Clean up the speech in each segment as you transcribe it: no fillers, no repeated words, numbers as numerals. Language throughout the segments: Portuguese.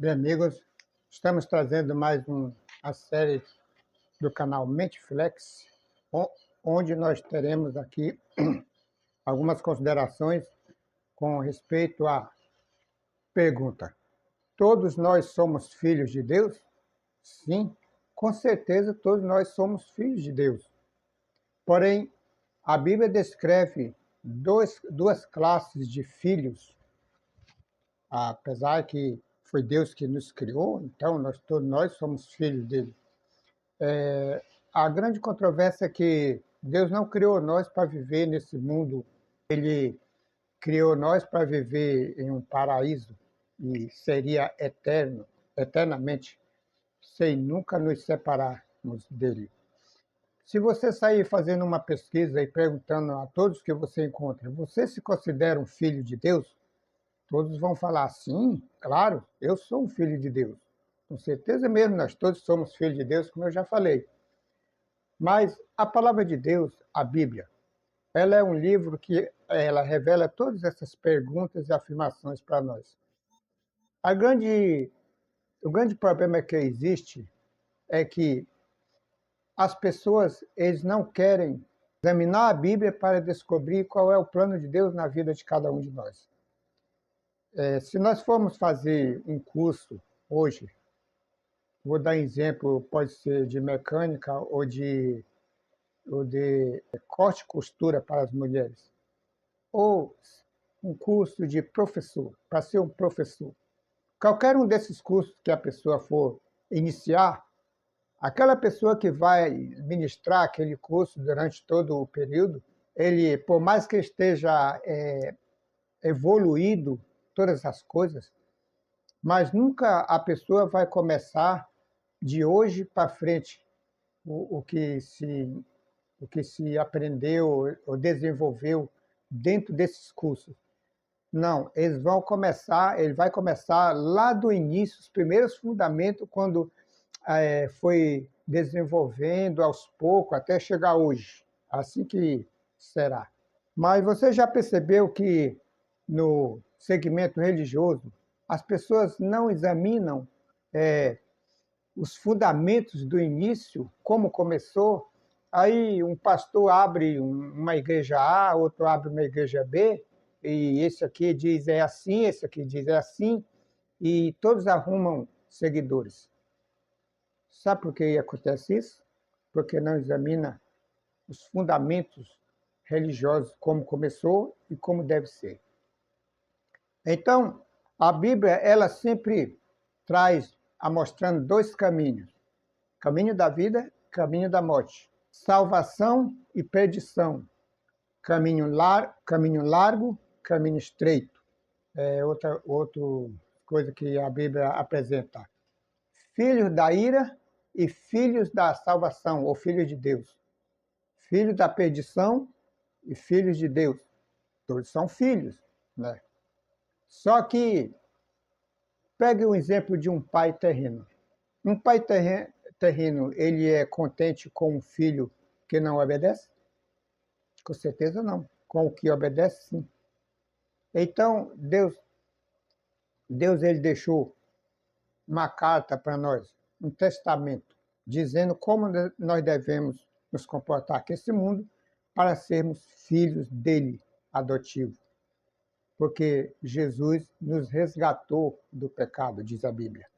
Bem, amigos, estamos trazendo mais uma série do canal Menteflex, o- onde nós teremos aqui algumas considerações com respeito à pergunta: todos nós somos filhos de Deus? Sim, com certeza todos nós somos filhos de Deus. Porém, a Bíblia descreve duas classes de filhos, apesar que foi Deus que nos criou, então todos nós somos filhos dele. A grande controvérsia é que Deus não criou nós para viver nesse mundo. Ele criou nós para viver em um paraíso e seria eterno, eternamente, sem nunca nos separarmos dele. Se você sair fazendo uma pesquisa e perguntando a todos que você encontra, você se considera um filho de Deus? Todos vão falar, sim, claro, eu sou um filho de Deus. Com certeza mesmo, nós todos somos filhos de Deus, como eu já falei. Mas a palavra de Deus, a Bíblia, ela é um livro que ela revela todas essas perguntas e afirmações para nós. A grande, o grande problema que existe é que as pessoas eles não querem examinar a Bíblia para descobrir qual é o plano de Deus na vida de cada um de nós. Se nós formos fazer um curso hoje, vou dar exemplo, pode ser de mecânica ou de corte e costura para as mulheres, ou um curso de professor, para ser um professor. Qualquer um desses cursos que a pessoa for iniciar, aquela pessoa que vai ministrar aquele curso durante todo o período, ele, por mais que esteja evoluído todas as coisas, mas nunca a pessoa vai começar de hoje para frente o que se aprendeu ou desenvolveu dentro desses cursos. Não, ele vai começar lá do início, os primeiros fundamentos, quando foi desenvolvendo aos poucos até chegar hoje. Assim que será. Mas você já percebeu que no segmento religioso as pessoas não examinam os fundamentos do início, como começou? Aí um pastor abre uma igreja A, outro abre uma igreja B, e esse aqui diz é assim, esse aqui diz é assim, e todos arrumam seguidores. Sabe por que acontece isso? Porque não examina os fundamentos religiosos, como começou e como deve ser. Então, a Bíblia, ela sempre traz, mostrando dois caminhos: caminho da vida, caminho da morte, salvação e perdição, caminho largo, caminho estreito. É outra coisa que a Bíblia apresenta. Filhos da ira e filhos da salvação, ou filhos de Deus. Filhos da perdição e filhos de Deus. Todos são filhos, né? Só que pegue o exemplo de um pai terreno. Um pai terreno, ele é contente com um filho que não obedece? Com certeza não. Com o que obedece, sim. Então, Deus ele deixou uma carta para nós, um testamento, dizendo como nós devemos nos comportar aqui nesse mundo para sermos filhos dele, adotivos. Porque Jesus nos resgatou do pecado, diz a Bíblia.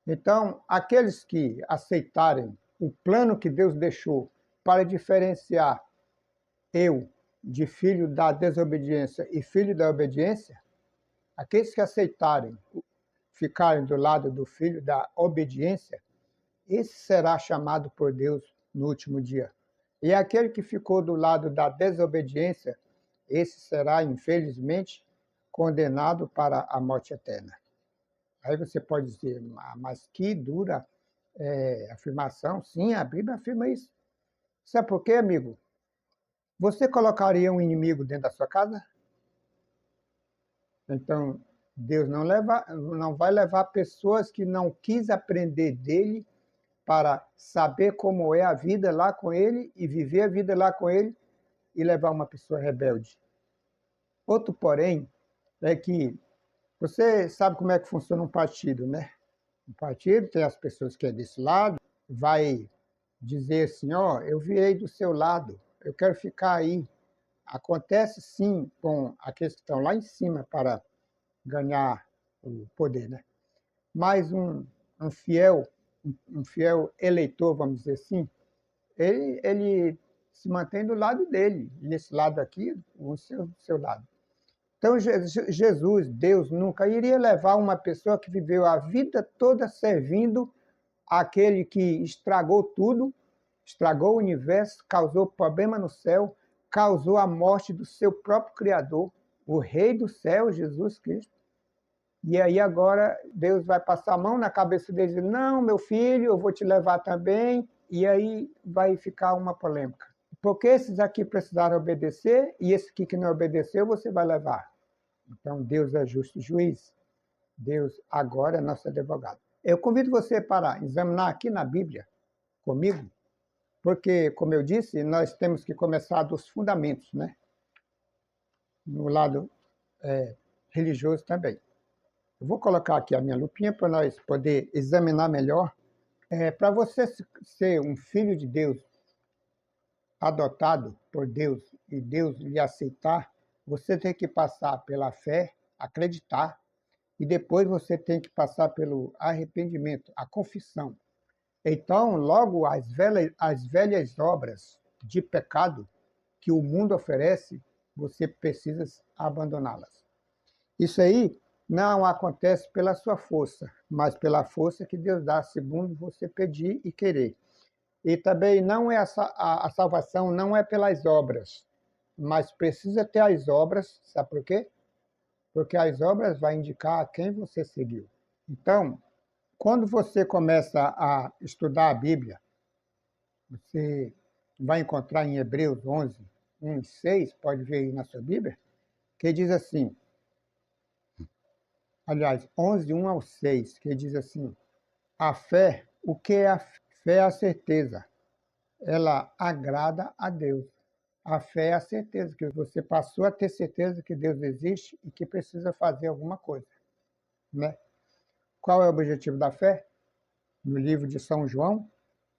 Então, aqueles que aceitarem o plano que Deus deixou para diferenciar eu de filho da desobediência e filho da obediência, aqueles que aceitarem ficarem do lado do filho da obediência, esse será chamado por Deus no último dia. E aquele que ficou do lado da desobediência, esse será, infelizmente, condenado para a morte eterna. Aí você pode dizer, mas que dura afirmação. Sim, a Bíblia afirma isso. Sabe por quê, amigo? Você colocaria um inimigo dentro da sua casa? Então, Deus não vai levar pessoas que não quis aprender dele para saber como é a vida lá com ele e viver a vida lá com ele e levar uma pessoa rebelde. Outro porém é que Você sabe como é que funciona um partido, né? Um partido tem as pessoas que é desse lado, vai dizer assim, ó, eu virei do seu lado, eu quero ficar aí. Acontece sim com aqueles que estão lá em cima para ganhar o poder, né? Mas um fiel, um fiel eleitor, vamos dizer assim, ele se mantém do lado dele, nesse lado aqui, o seu lado. Então, Jesus, Deus, nunca iria levar uma pessoa que viveu a vida toda servindo aquele que estragou tudo, estragou o universo, causou problema no céu, causou a morte do seu próprio Criador, o Rei do céu, Jesus Cristo. E aí agora Deus vai passar a mão na cabeça dele e dizer, não, meu filho, eu vou te levar também. E aí vai ficar uma polêmica. Porque esses aqui precisaram obedecer e esse aqui que não obedeceu, você vai levar. Então Deus é justo juiz. Deus agora é nosso advogado. Eu convido você para examinar aqui na Bíblia comigo, porque, como eu disse, nós temos que começar dos fundamentos, né? No lado religioso também. Eu vou colocar aqui a minha lupinha para nós poder examinar melhor. Para você ser um filho de Deus, adotado por Deus, e Deus lhe aceitar, você tem que passar pela fé, acreditar, e depois você tem que passar pelo arrependimento, a confissão. Então, logo as velhas obras de pecado que o mundo oferece, você precisa abandoná-las. Isso aí não acontece pela sua força, mas pela força que Deus dá, segundo você pedir e querer. E também não é a salvação não é pelas obras, mas precisa ter as obras, sabe por quê? Porque as obras vão indicar a quem você seguiu. Então, quando você começa a estudar a Bíblia, você vai encontrar em Hebreus 11, 1 e 6, pode ver aí na sua Bíblia, que diz assim, aliás, 11, 1 ao 6, que diz assim, a fé, o que é a fé? Fé é a certeza, ela agrada a Deus. A fé é a certeza, que você passou a ter certeza que Deus existe e que precisa fazer alguma coisa, né? Qual é o objetivo da fé? No livro de São João,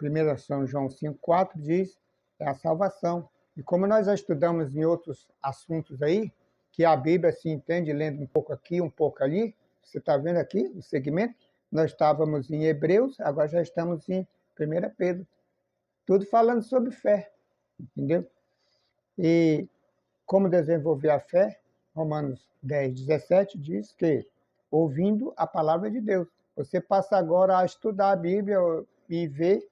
1 São João 5,4 diz, é a salvação. E como nós já estudamos em outros assuntos aí, que a Bíblia se entende lendo um pouco aqui, um pouco ali, você está vendo aqui o segmento? Nós estávamos em Hebreus, agora já estamos em 1 Pedro. Tudo falando sobre fé, entendeu? E como desenvolver a fé? Romanos 10, 17 diz que ouvindo a palavra de Deus. Você passa agora a estudar a Bíblia e ver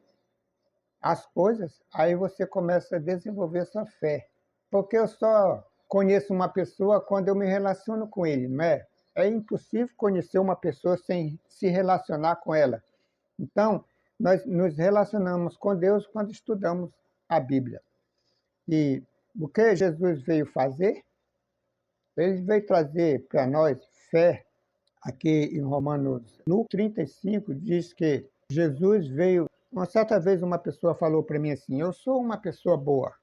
as coisas, aí você começa a desenvolver sua fé. Porque eu só conheço uma pessoa quando eu me relaciono com ele, não é? É impossível conhecer uma pessoa sem se relacionar com ela. Então, nós nos relacionamos com Deus quando estudamos a Bíblia. E o que Jesus veio fazer? Ele veio trazer para nós fé. Aqui em Romanos, no 35, diz que Jesus veio. Uma certa vez uma pessoa falou para mim assim: eu sou uma pessoa boa.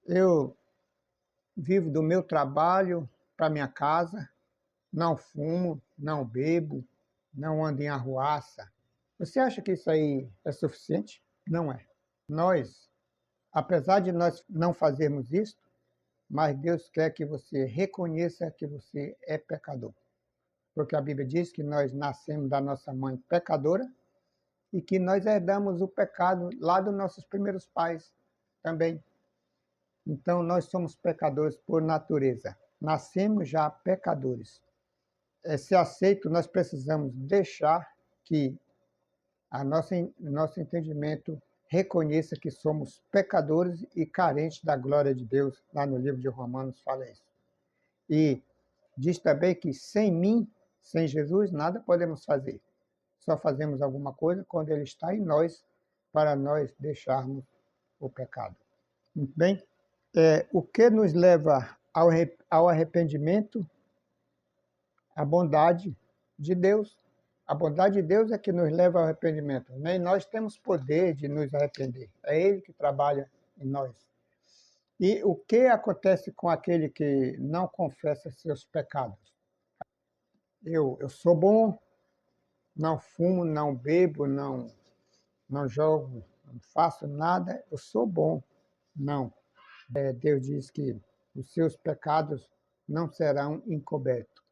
Eu vivo do meu trabalho para minha casa, não fumo, não bebo, não ando em arruaça. Você acha que isso aí é suficiente? Não é. Nós, apesar de nós não fazermos isso, mas Deus quer que você reconheça que você é pecador. Porque a Bíblia diz que nós nascemos da nossa mãe pecadora e que nós herdamos o pecado lá dos nossos primeiros pais também. Então, nós somos pecadores por natureza. Nascemos já pecadores. Se aceito, nós precisamos deixar que nosso entendimento reconheça que somos pecadores e carentes da glória de Deus. Lá no livro de Romanos fala isso. E diz também que sem mim, sem Jesus, nada podemos fazer. Só fazemos alguma coisa quando Ele está em nós, para nós deixarmos o pecado. Muito bem? O que nos leva ao arrependimento? A bondade de Deus. A bondade de Deus é que nos leva ao arrependimento. Nem nós temos poder de nos arrepender. É Ele que trabalha em nós. E o que acontece com aquele que não confessa seus pecados? eu sou bom, não fumo, não bebo, não jogo, não faço nada, eu sou bom. Não. Deus diz que os seus pecados não serão encobertos.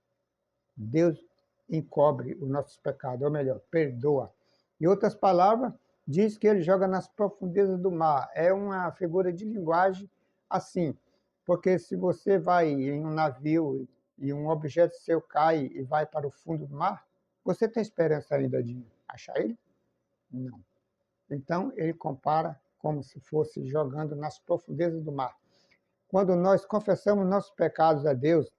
Deus encobre os nossos pecados, ou melhor, perdoa. Em outras palavras, diz que ele joga nas profundezas do mar. É uma figura de linguagem assim, porque se você vai em um navio e um objeto seu cai e vai para o fundo do mar, você tem esperança ainda de achar ele? Não. Então, ele compara como se fosse jogando nas profundezas do mar. Quando nós confessamos nossos pecados a Deus,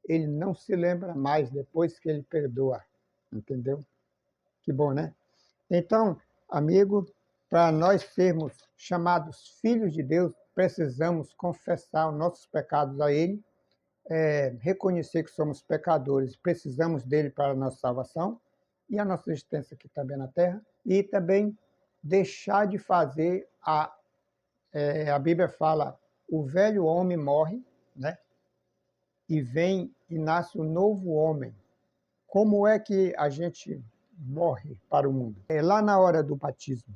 ele não se lembra mais depois que ele perdoa. Entendeu? Que bom, né? Então, amigo, para nós sermos chamados filhos de Deus, precisamos confessar os nossos pecados a Ele, reconhecer que somos pecadores, precisamos dele para a nossa salvação e a nossa existência aqui também na Terra, e também deixar de fazer a Bíblia fala, o velho homem morre, né? E vem e nasce um novo homem. Como é que a gente morre para o mundo? É lá na hora do batismo.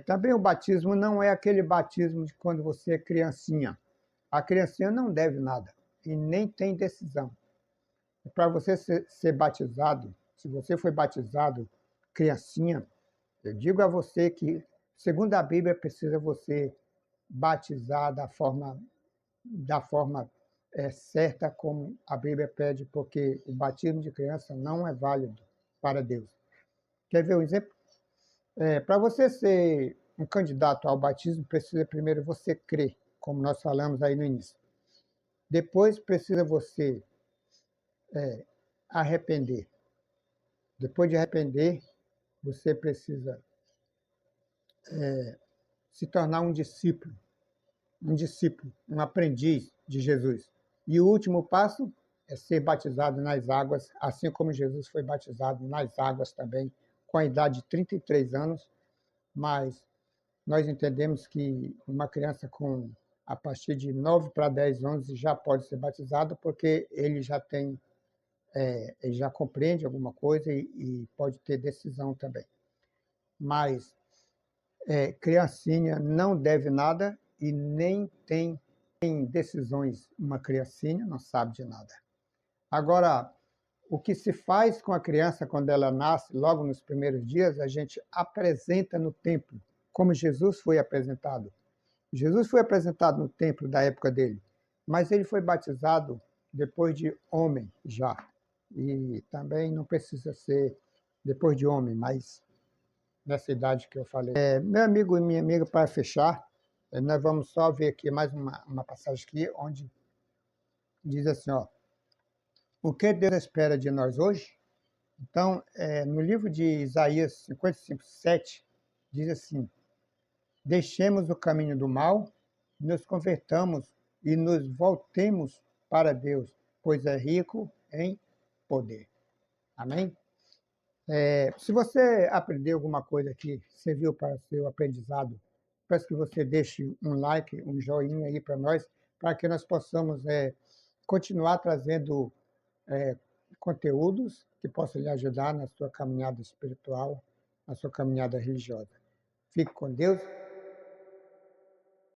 Também o batismo não é aquele batismo de quando você é criancinha. A criancinha não deve nada e nem tem decisão. Para você ser batizado, se você foi batizado criancinha, eu digo a você que, segundo a Bíblia, precisa você batizar da forma certa como a Bíblia pede, porque o batismo de criança não é válido para Deus. Quer ver um exemplo? Para você ser um candidato ao batismo, precisa primeiro você crer, como nós falamos aí no início. Depois precisa você arrepender. Depois de arrepender, você precisa se tornar um discípulo, um aprendiz de Jesus. E o último passo é ser batizado nas águas, assim como Jesus foi batizado nas águas também, com a idade de 33 anos, mas nós entendemos que uma criança com a partir de 9 para 10 anos já pode ser batizado, porque ele já tem, ele já compreende alguma coisa e pode ter decisão também. Mas criancinha não deve nada e nem tem decisões. Uma criancinha não sabe de nada. Agora, o que se faz com a criança quando ela nasce, logo nos primeiros dias, a gente apresenta no templo, como Jesus foi apresentado. Jesus foi apresentado no templo da época dele, mas ele foi batizado depois de homem já. E também não precisa ser depois de homem, mas nessa idade que eu falei. Meu amigo e minha amiga, para fechar, nós vamos só ver aqui mais uma passagem aqui, onde diz assim, ó, o que Deus espera de nós hoje? Então, no livro de Isaías 55:7, diz assim, deixemos o caminho do mal, nos convertamos e nos voltemos para Deus, pois é rico em poder. Amém? Se você aprendeu alguma coisa aqui, serviu para seu aprendizado, peço que você deixe um like, um joinha aí para nós, para que nós possamos continuar trazendo conteúdos que possam lhe ajudar na sua caminhada espiritual, na sua caminhada religiosa. Fique com Deus